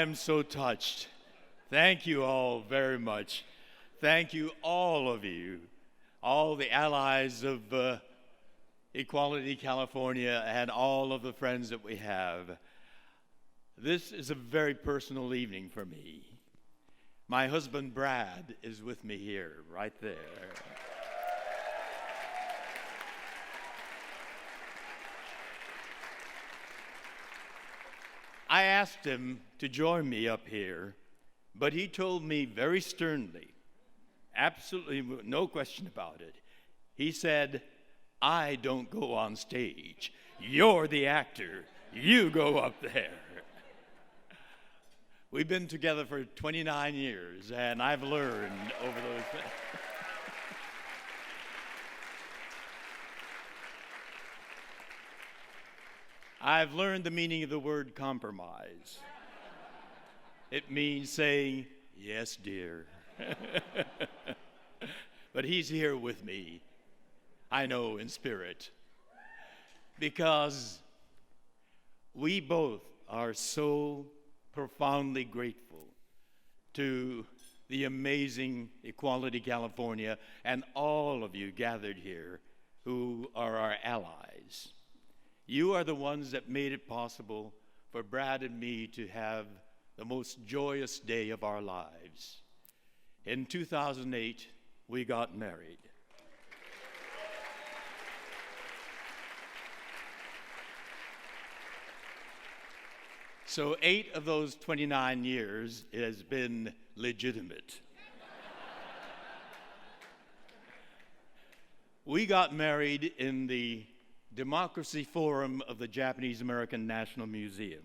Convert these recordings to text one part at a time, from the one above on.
am so touched. Thank you all very much. Thank you, all of you, all the allies of Equality California and all of the friends that we have. This is a very personal evening for me. My husband, Brad, is with me here, right there. I asked him to join me up here, but he told me very sternly, absolutely no question about it. He said, I don't go on stage. You're the actor. You go up there. We've been together for 29 years, and I've learned over those things. I've learned the meaning of the word compromise. It means saying, yes, dear. But he's here with me, I know, in spirit, because we both are so profoundly grateful to the amazing Equality California and all of you gathered here who are our allies. You are the ones that made it possible for Brad and me to have the most joyous day of our lives. In 2008, we got married. So 8 of those 29 years has been legitimate. We got married in the Democracy Forum of the Japanese American National Museum.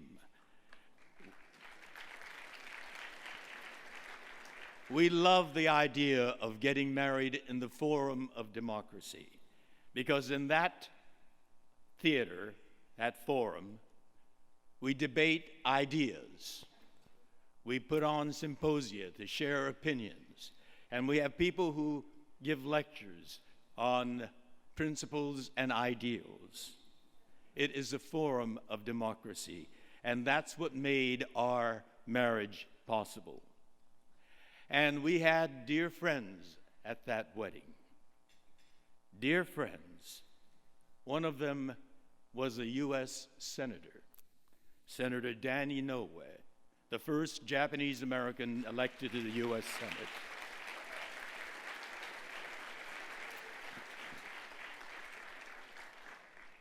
We love the idea of getting married in the Forum of Democracy, because in that theater, that forum, we debate ideas. We put on symposia to share opinions. And we have people who give lectures on principles and ideals. It is a forum of democracy. And that's what made our marriage possible. And we had dear friends at that wedding. Dear friends. One of them was a U.S. Senator. Senator Danny Inoue, the first Japanese American elected to the U.S. Senate.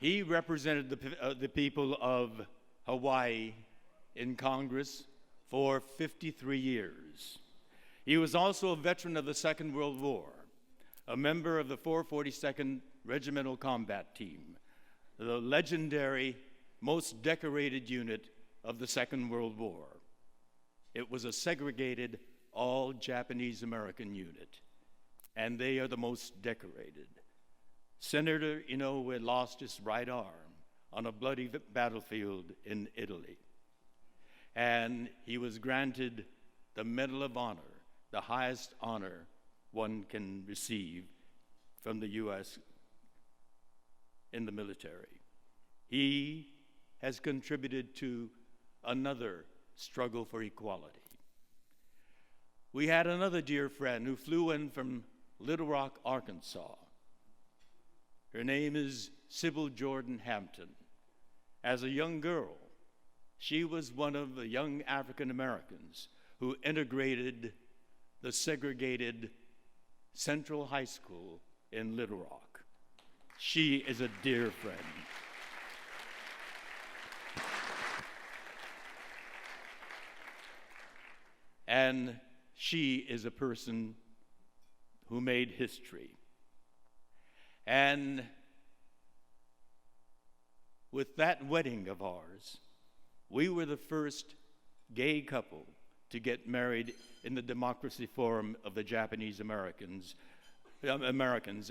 He represented the people of Hawaii in Congress for 53 years. He was also a veteran of the Second World War, a member of the 442nd Regimental Combat Team, the legendary most decorated unit of the Second World War. It was a segregated, all Japanese American unit, and they are the most decorated. Senator Inoue lost his right arm on a bloody battlefield in Italy, and he was granted the Medal of Honor, the highest honor one can receive from the U.S. in the military. He has contributed to another struggle for equality. We had another dear friend who flew in from Little Rock, Arkansas. Her name is Sybil Jordan Hampton. As a young girl, she was one of the young African Americans who integrated the segregated Central High School in Little Rock. She is a dear friend. And she is a person who made history. And with that wedding of ours, we were the first gay couple to get married in the Democracy Forum of the Japanese Americans,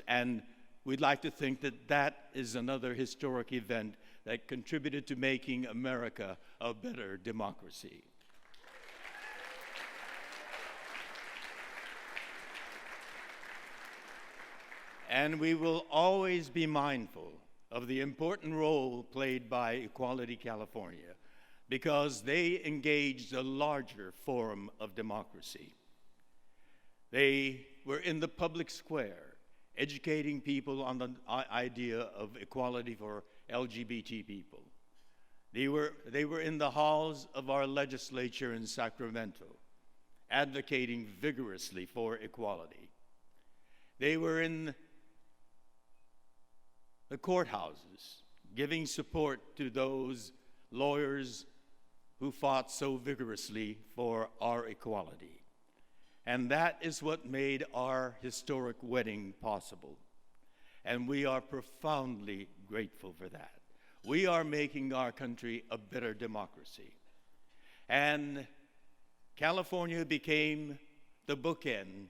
and we'd like to think that that is another historic event that contributed to making America a better democracy. And we will always be mindful of the important role played by Equality California, because they engaged a larger form of democracy. They were in the public square, educating people on the idea of equality for LGBT people. They were in the halls of our legislature in Sacramento, advocating vigorously for equality. They were in the courthouses, giving support to those lawyers who fought so vigorously for our equality. And that is what made our historic wedding possible. And we are profoundly grateful for that. We are making our country a better democracy. And California became the bookend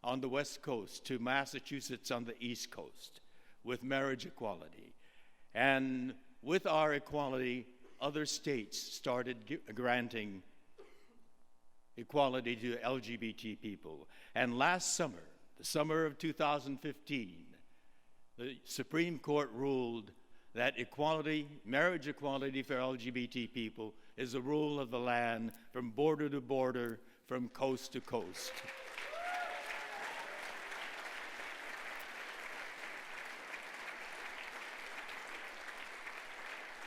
on the West Coast to Massachusetts on the East Coast with marriage equality. And with our equality, other states started granting equality to LGBT people. And last summer, the summer of 2015, the Supreme Court ruled that equality, marriage equality for LGBT people is a rule of the land from border to border, from coast to coast.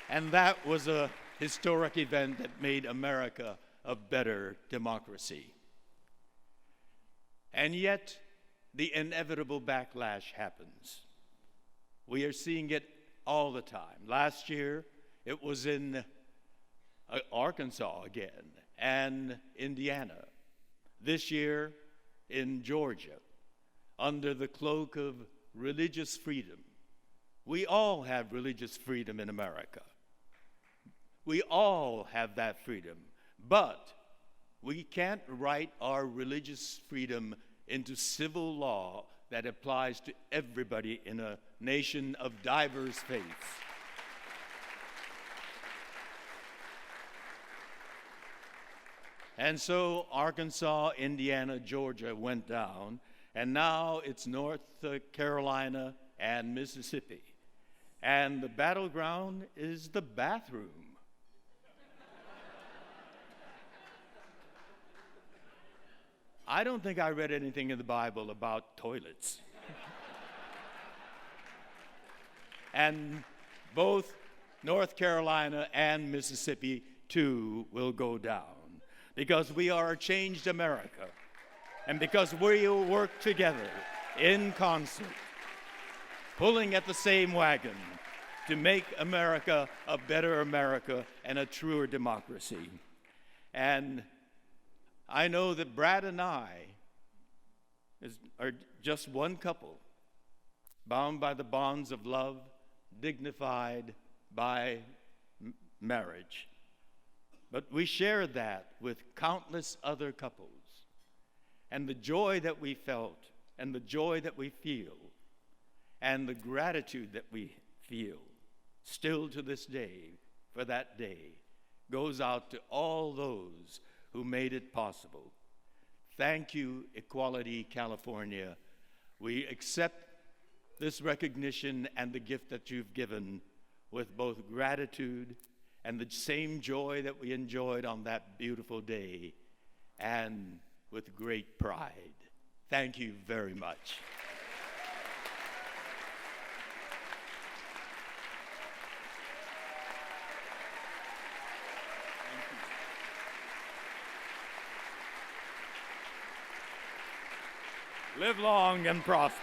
And that was a historic event that made America a better democracy. And yet, the inevitable backlash happens. We are seeing it all the time. Last year, it was in Arkansas again, and Indiana. This year, in Georgia, under the cloak of religious freedom. We all have religious freedom in America. We all have that freedom, but we can't write our religious freedom into civil law that applies to everybody in a nation of diverse faiths. And so Arkansas, Indiana, Georgia went down, and now it's North Carolina and Mississippi. And the battleground is the bathroom. I don't think I read anything in the Bible about toilets. And both North Carolina and Mississippi, too, will go down because we are a changed America and because we will work together in concert, pulling at the same wagon to make America a better America and a truer democracy. And I know that Brad and I are just one couple, bound by the bonds of love, dignified by marriage. But we share that with countless other couples. And the joy that we felt, and the joy that we feel, and the gratitude that we feel, still to this day, for that day, goes out to all those who made it possible. Thank you, Equality California. We accept this recognition and the gift that you've given with both gratitude and the same joy that we enjoyed on that beautiful day, and with great pride. Thank you very much. Live long and prosper.